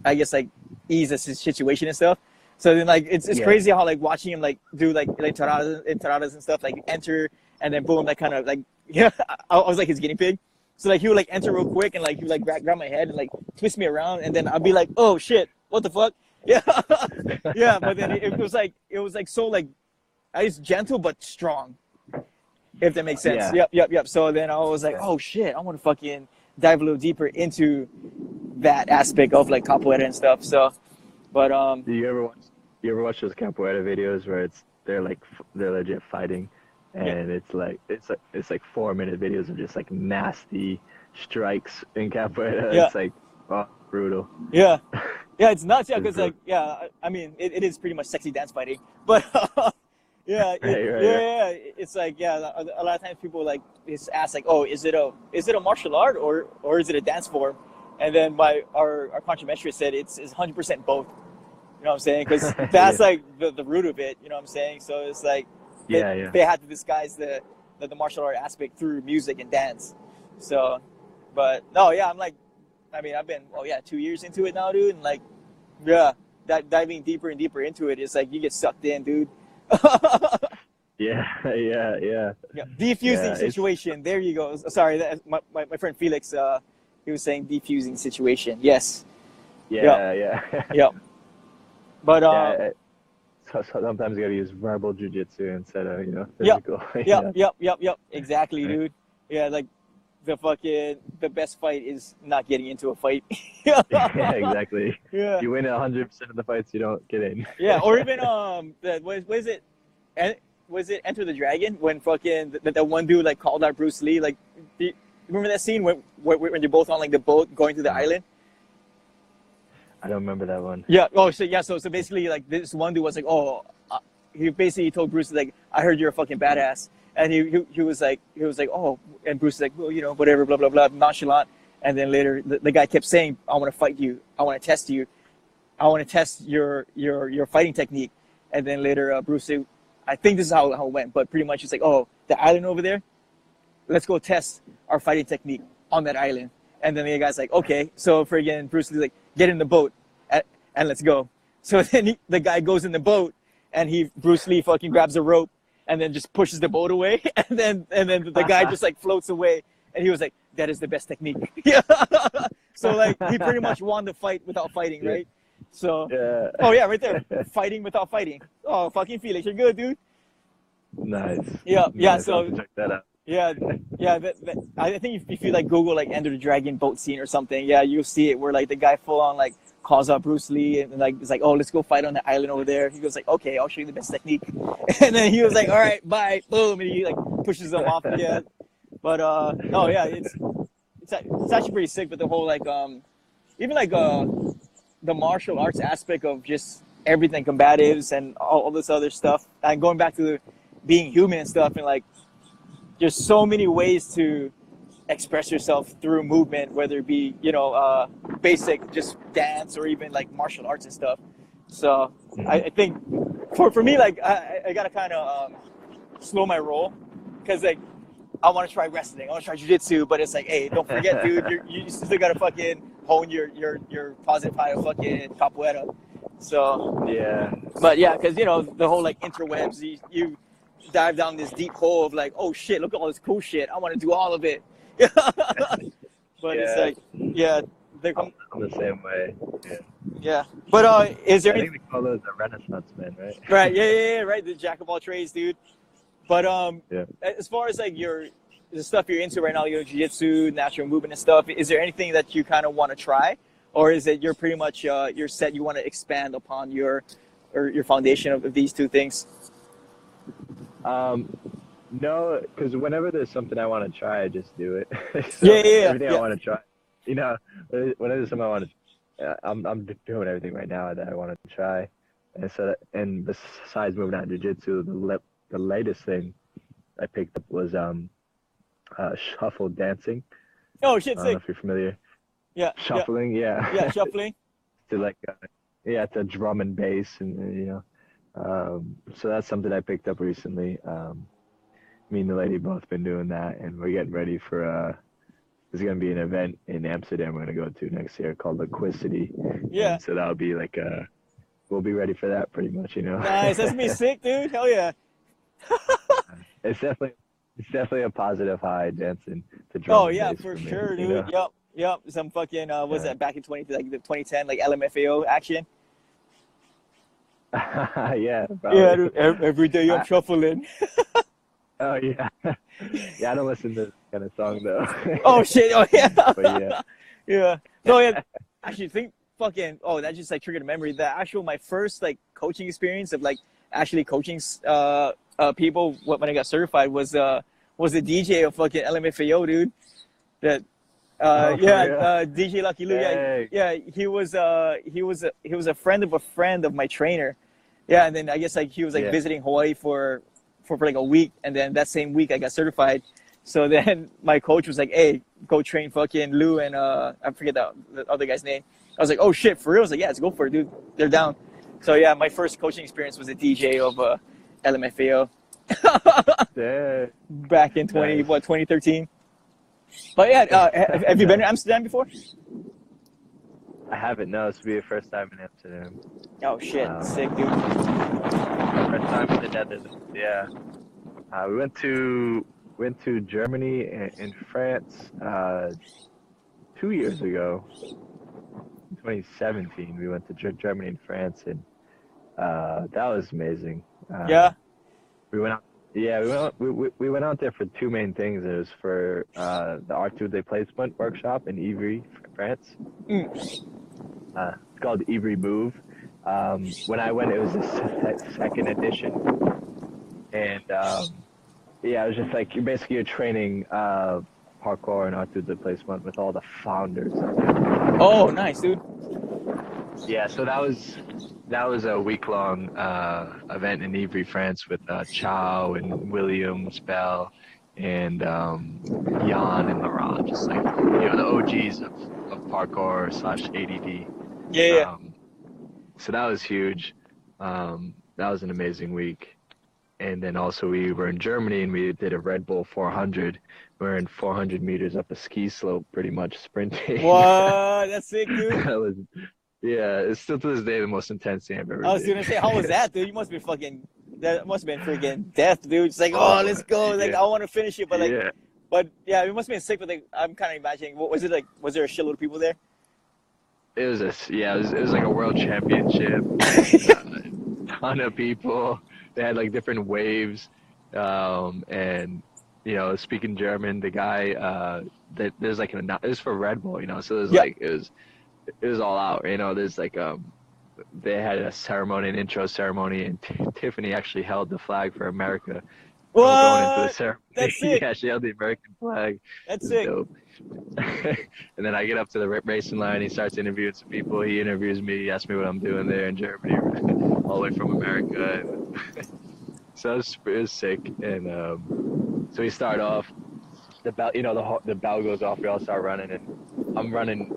I guess like ease the situation and stuff. So then like it's crazy how like watching him like do like entradas and stuff, like enter and then boom, like kind of like I was like his guinea pig. So like he would like enter real quick and like he would like grab my head and like twist me around, and then I'd be like, oh shit, what the fuck? Yeah. Yeah, but then it was like so like it's gentle but strong, if that makes sense. Yep. So then I was like, oh shit, I want to fucking dive a little deeper into that aspect of like capoeira and stuff. So but do you ever watch those capoeira videos where they're legit fighting, and it's like 4-minute videos of just like nasty strikes in capoeira? It's like brutal. Yeah, it's nuts. Yeah, because like I mean it is pretty much sexy dance fighting, but yeah, it's like a lot of times people like ask like, oh, is it a martial art or is it a dance form? And then our contrometric said it's 100% both. You know what I'm saying? Because that's like the root of it. You know what I'm saying? So it's like they had to disguise the martial art aspect through music and dance. So, but no, yeah, I'm like, I mean, I've been 2 years into it now, dude, and like, diving deeper and deeper into it, it's like you get sucked in, dude. Yeah. Defusing situation. There you go. Sorry, my friend Felix. He was saying defusing situation. Yes. Yeah. But so sometimes you gotta use verbal jujitsu instead of physical. Yep. Exactly, dude. Yeah, like the best fight is not getting into a fight. Yeah, exactly. Yeah. You win 100% of the fights you don't get in. Yeah, or even was it Enter the Dragon when fucking that one dude like called out Bruce Lee? Like, remember that scene when you're both on like the boat going to the island? I don't remember that one. Yeah. Oh, so basically like this one dude was like, he basically told Bruce like, I heard you're a fucking badass, and he was like, oh, and Bruce was like, well, whatever, blah blah blah, nonchalant, and then later the guy kept saying, I want to fight you, I want to test you, I want to test your fighting technique, and then later Bruce said, I think this is how it went, but pretty much it's like, oh, the island over there, let's go test our fighting technique on that island. And then the guy's like, okay. So Bruce Lee's like, get in the boat and let's go. So then the guy goes in the boat, and Bruce Lee fucking grabs a rope and then just pushes the boat away. And then the guy just like floats away. And he was like, that is the best technique. Yeah. So like he pretty much won the fight without fighting, right? So, oh yeah, right there. Fighting without fighting. Oh, fucking Felix, you're good, dude. Nice. Yeah. Nice. So I'll check that out. Yeah. I think if you like Google like Enter the Dragon boat scene or something, you'll see it where like the guy full on like calls out Bruce Lee and like it's like, oh, let's go fight on the island over there. He goes like, okay, I'll show you the best technique. And then he was like, all right, bye, boom, and he like pushes them off. Yeah. But no, yeah, it's actually pretty sick. But the whole like even like the martial arts aspect of just everything, combatives and all this other stuff, and going back to being human and stuff, and like there's so many ways to express yourself through movement, whether it be basic just dance or even like martial arts and stuff. So I think for me, like I gotta kind of slow my roll, because like I want to try wrestling, I want to try jiu-jitsu, but it's like, hey, don't forget, dude, you still gotta fucking hone your positive high of fucking capoeira. So yeah, but yeah, because the whole like interwebs, you dive down this deep hole of like, oh shit, look at all this cool shit, I want to do all of it. but it's Yeah, like, yeah, they're I'm the same way. Yeah. yeah. But is there I any think they call those the Renaissance men, right? right? Yeah, right. The jack of all trades, dude. But Yeah. as far as like the stuff you're into right now, jiu-jitsu, natural movement and stuff, is there anything that you kind of want to try, or is it you're pretty much you're set? You want to expand upon your foundation of these two things? No, because whenever there's something I want to try, I just do it. So everything I Yeah. want to try, you know, whenever there's something I want to, I'm doing everything right now that I want to try. And so, and besides moving out jiu-jitsu, the latest thing I picked up was shuffle dancing. Oh shit, I don't know sick. if you're familiar. Yeah, Shuffling, yeah. yeah, shuffling. To like, yeah, it's a drum and bass, and so that's something I picked up recently. Me and the lady both been doing that, and we're getting ready for there's gonna be an event in Amsterdam we're gonna go to next year called the Quiz City, Yeah. and so that'll be like we'll be ready for that pretty much, you know. Nice. That's me sick, dude. Hell yeah. It's definitely a positive high dancing to drum Oh and yeah, bass for me, sure, you dude. know? Yep. Some fucking was Yeah. that back in the 2010 like LMFAO action? Yeah, Yeah, probably. dude, every day I'm I, shuffling. oh yeah, yeah. I don't listen to this kind of song though. Oh shit! Oh yeah. But yeah. Yeah. No, yeah. Actually, think fucking. Oh, that just like triggered a memory. The actual my first like coaching experience of like actually coaching people when I got certified was the DJ of fucking LMFAO, dude. That Oh, for real? DJ Lucky Lou. Dang. Yeah. He was a friend of a friend of my trainer. Yeah, and then I guess like he was like Yeah. visiting Hawaii for like a week, and then that same week I got certified. So then my coach was like, "Hey, go train fucking Lou and I forget the other guy's name." I was like, "Oh shit, for real?" I was like, "Yeah, let's go for it, dude. They're down." So yeah, my first coaching experience was a DJ of LMFAO Dang. back in Nice. 2013. But yeah, have you been to Amsterdam before? I haven't. No, this will be the first time in Amsterdam. Oh shit, sick, dude. First time in the Netherlands. Yeah. We went to Germany and France 2 years ago. In 2017, we went to Germany and France, and that was amazing. Yeah. We went out. Yeah, we went out there for two main things. It was for the Art Tuesday Placement Workshop in Ivry, France. It's called Ivry Move. When I went, it was the second edition, and yeah, it was just like you're training parkour and Art Tuesday Placement with all the founders. Oh, nice, dude. Yeah, so that was a week-long event in Ivry, France, with Chow and Williams, Bell, and Jan and Laurent, just like the OGs of parkour / ADD. Yeah. So that was huge. That was an amazing week. And then also we were in Germany and we did a Red Bull 400. We were in 400 meters up a ski slope, pretty much sprinting. What? That's sick, dude. Yeah, it's still to this day the most intense thing I've ever I was did. gonna say, how was that, dude? That must have been freaking death, dude. It's like, oh, let's go. Like, yeah. I want to finish it, but like, Yeah. but yeah, it must have been sick. But like, I'm kind of imagining, what was it like? Was there a shitload of people there? It was like a world championship. Ton of people. They had like different waves, and speaking German, the guy there's like it was for Red Bull, so there's like it was all out. There's like they had a ceremony, an intro ceremony, and Tiffany actually held the flag for America. What? Going into the ceremony. That's sick. Yeah, she held the American flag. That's sick. Dope. And then I get up to the racing line. He starts interviewing some people. He interviews me. He asks me what I'm doing there in Germany, all the way from America. And so it was sick. And so we start off. The bell, the bell goes off. We all start running, and I'm running.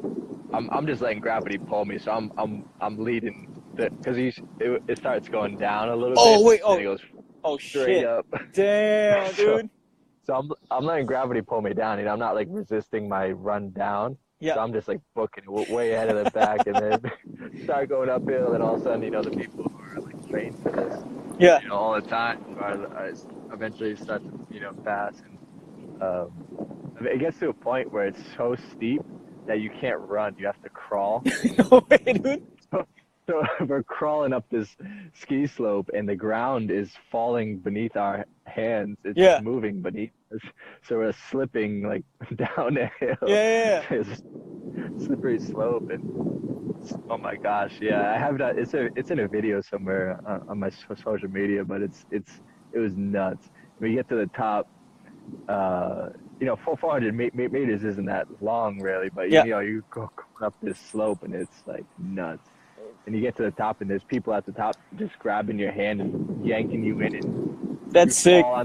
I'm just letting gravity pull me. So I'm leading because it starts going down a little bit. Oh wait. And it goes straight Shit. up. Damn, dude. So I'm letting gravity pull me down. I'm not like resisting my run down. Yeah. So I'm just like booking it way ahead of the back, and then start going uphill. And all of a sudden, the people who are like trained for this, all the time, eventually start to pass. And it gets to a point where it's so steep that you can't run. You have to crawl. No way, dude. So we're crawling up this ski slope, and the ground is falling beneath our hands. It's Yeah. moving beneath us. So we're slipping like down a hill. Yeah. It's a slippery slope, and oh my gosh, yeah. I have that. It's in a video somewhere on my social media, but it was nuts. When you get to the top, 400 meters isn't that long really, but you go up this slope and it's like nuts. And you get to the top and there's people at the top just grabbing your hand and yanking you in, and that's sick. Fall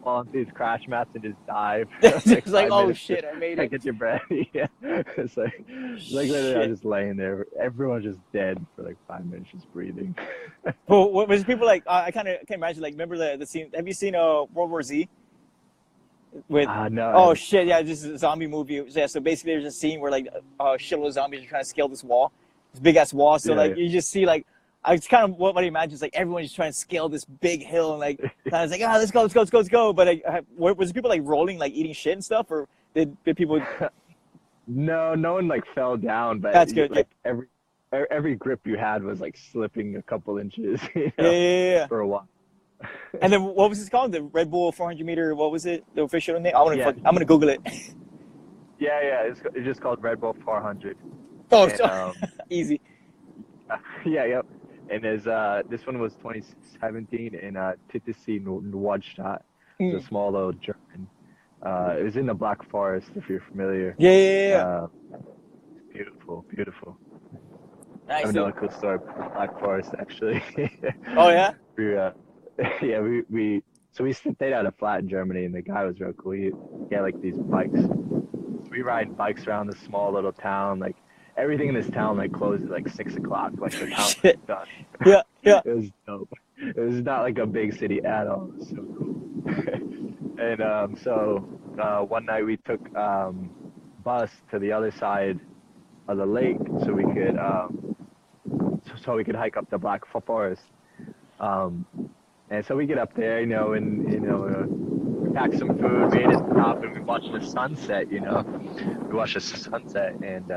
onto these crash mats and just dive. It's like, oh shit, I made it. Get your breath. Yeah, it's like literally I was just laying there. Everyone's just dead for like 5 minutes, just breathing. Well, was people like? I kind of can't imagine. Like, remember the scene? Have you seen World War Z? With no. Oh shit, yeah, this is a zombie movie. Yeah, so basically there's a scene where like shitload of zombies are trying to scale this wall, this big ass wall. So you just see like, it's kind of what I imagine is like everyone's just trying to scale this big hill and like kind of like, let's go. But like, was people like rolling, like eating shit and stuff, or did people? No one like fell down, but that's good. Like every grip you had was like slipping a couple inches. Yeah. For a while. And then what was this called? The Red Bull 400 meter. What was it? The official name? I'm gonna Google it. Yeah. It's just called Red Bull 400. Oh, and, easy. Yep. And there's this one was 2017 in Titisee, Neustadt. It's a small little German. It was in the Black Forest, if you're familiar. Yeah. Beautiful. Nice. I have another cool story about Black Forest, actually. Oh yeah. We stayed at a flat in Germany, and the guy was real cool. He had like these bikes. We ride bikes around this small little town. Like everything in this town like closed at like 6 o'clock. Like the town was done. Yeah. It was dope. It was not like a big city at all. It was so cool. And one night we took bus to the other side of the lake so we could hike up the Black Forest. And so we get up there, we pack some food, made it to the top, and we watched the sunset, We watched the sunset, and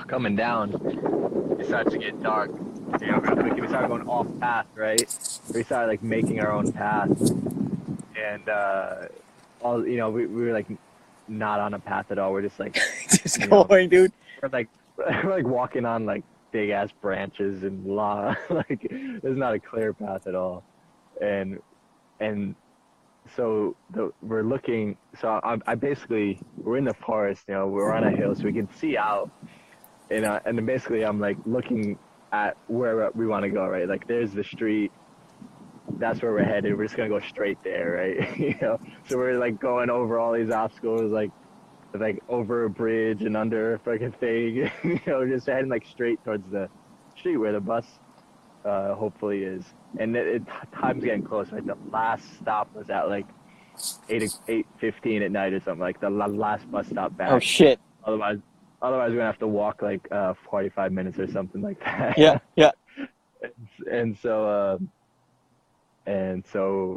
coming down, it started to get dark. We started going off path, right? We started like making our own path, and we were like not on a path at all. We're just like just going, dude. We're like walking on like big ass branches and like there's not a clear path at all, and so we're looking. So I basically we're in the forest, we're on a hill, so we can see out, and then basically I'm like looking at where we want to go, right? Like there's the street, that's where we're headed. We're just gonna go straight there, right? So we're like going over all these obstacles, like over a bridge and under a freaking thing, just heading like straight towards the street where the bus hopefully is. And time's getting close. Like the last stop was at like 8:15 at night or something. Like the last bus stop back. Oh shit! Otherwise we're gonna have to walk like 45 minutes or something like that. Yeah. And so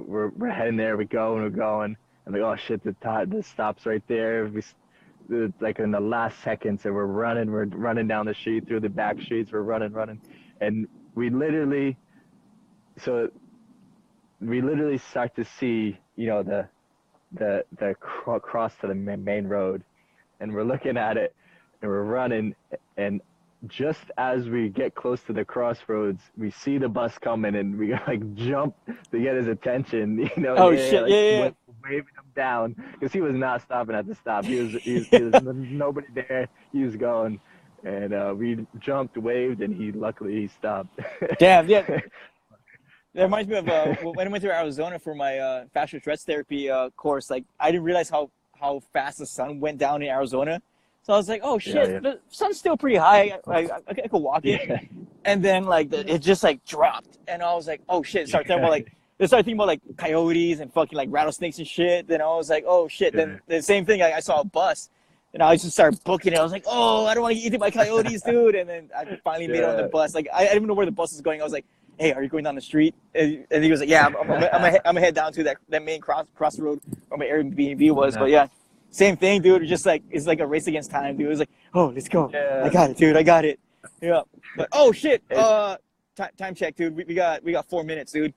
we're heading there. We're going. I'm like, oh shit, the stop's right there. Like in the last seconds, and we're running down the street through the back streets. We're running, and we literally start to see, the cross to the main road, and we're looking at it, and we're running, and just as we get close to the crossroads, we see the bus coming, and we like jump to get his attention. Oh shit! Yeah. Waving him down because he was not stopping at the stop. He was nobody there. He was going, and we jumped, waved, and luckily he stopped. Damn, yeah. That reminds me of when I went to Arizona for my fascial stress therapy course. Like I didn't realize how fast the sun went down in Arizona. So I was like, oh shit, the sun's still pretty high. I could walk it. Yeah. And then like it just like dropped, and I was like, oh shit. Started thinking about like coyotes and fucking like rattlesnakes and shit. Then I was like, oh shit. Then the same thing. I saw a bus, and I just started booking it. I was like, oh, I don't want to get eaten by coyotes, dude. And then I finally made it on the bus. Like I didn't even know where the bus was going. I was like, hey, are you going down the street? And he was like, yeah, I'm gonna head down to that main crossroad where my Airbnb was. But yeah, same thing, dude. Just like it's like a race against time, dude. It was like, oh, let's go. Yeah. I got it, dude. I got it. Yeah. But oh shit. Time check, dude. We got 4 minutes, dude.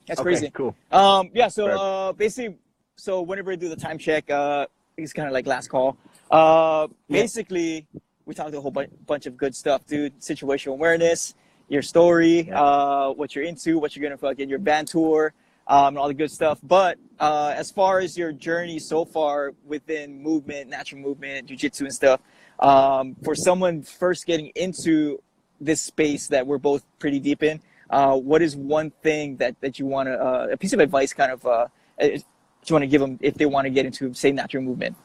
That's crazy. Cool. Yeah. So basically, so whenever I do the time check, it's kind of like last call. Basically, we talked a whole bunch of good stuff, dude. Situational awareness, your story, what you're into, what you're gonna fucking your band tour, and all the good stuff. But as far as your journey so far within movement, natural movement, jujitsu and stuff, for someone first getting into this space that we're both pretty deep in, what is one thing that you want to, a piece of advice kind of, you want to give them if they want to get into, say, natural movement?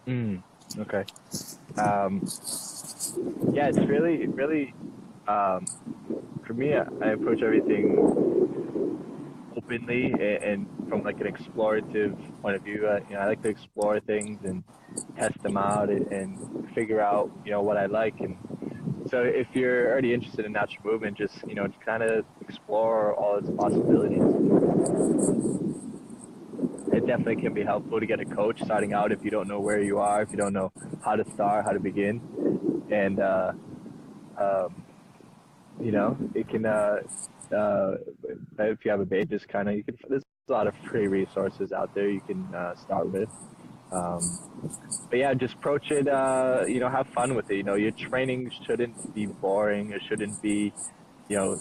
Okay. Yeah, it's really, for me, I approach everything openly and from like an explorative point of view. I like to explore things and test them out and figure out, what I like. And so if you're already interested in natural movement, just, kind of explore all its possibilities. It definitely can be helpful to get a coach starting out if you don't know where you are, if you don't know how to start, how to begin. And, it can, if you have a baby, just kind of, there's a lot of free resources out there you can start with. But yeah, just approach it, have fun with it. Your training shouldn't be boring. It shouldn't be,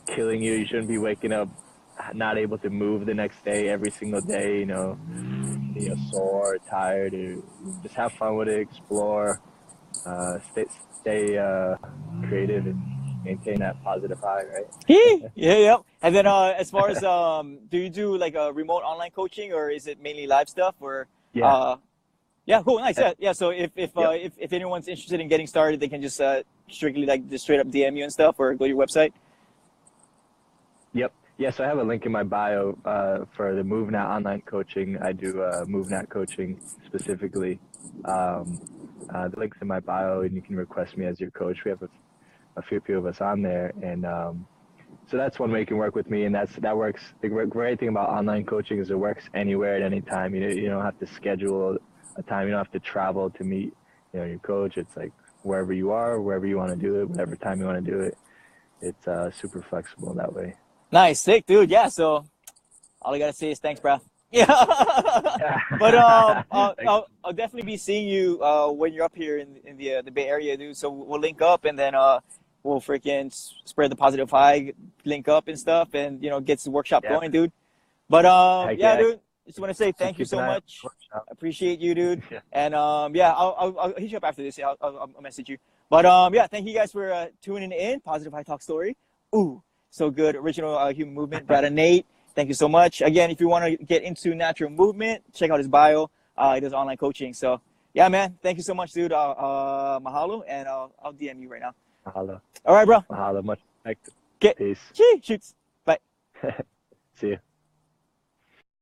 killing you. You shouldn't be waking up not able to move the next day, every single day, sore or tired. Or just have fun with it, explore, stay creative and maintain that positive high, right? Yeah. And then as far as do you do like a remote online coaching, or is it mainly live stuff, or yeah, cool, nice. Yeah. So if anyone's interested in getting started, they can just strictly like just straight up DM you and stuff, or go to your website. Yep. Yeah, so I have a link in my bio for the MovNat online coaching. I do MovNat coaching specifically. The link's in my bio, and you can request me as your coach. We have a few of us on there, and so that's one way you can work with me, and that works. The great thing about online coaching is it works anywhere at any time. You don't have to schedule a time. You don't have to travel to meet your coach. It's like wherever you are, wherever you want to do it, whatever time you want to do it. It's super flexible that way. Nice, sick, dude. Yeah, so all I gotta say is thanks, bro. Yeah. But I'll definitely be seeing you when you're up here in the Bay Area, dude. So we'll link up, and then we'll freaking spread the positive high, link up and stuff, and get the workshop going, dude. But yeah, dude. Just want to say thank you so much. Appreciate you, dude. And I'll hit you up after this. Yeah, I'll message you. But yeah, thank you guys for tuning in. Positive High Talk Story. Ooh. So good. Original Human Movement, Brad and Nate. Thank you so much. Again, if you want to get into natural movement, check out his bio. He does online coaching. So, yeah, man. Thank you so much, dude. Mahalo, and I'll DM you right now. Mahalo. All right, bro. Mahalo. Much respect. Okay. Peace. Shoots. Bye. See you.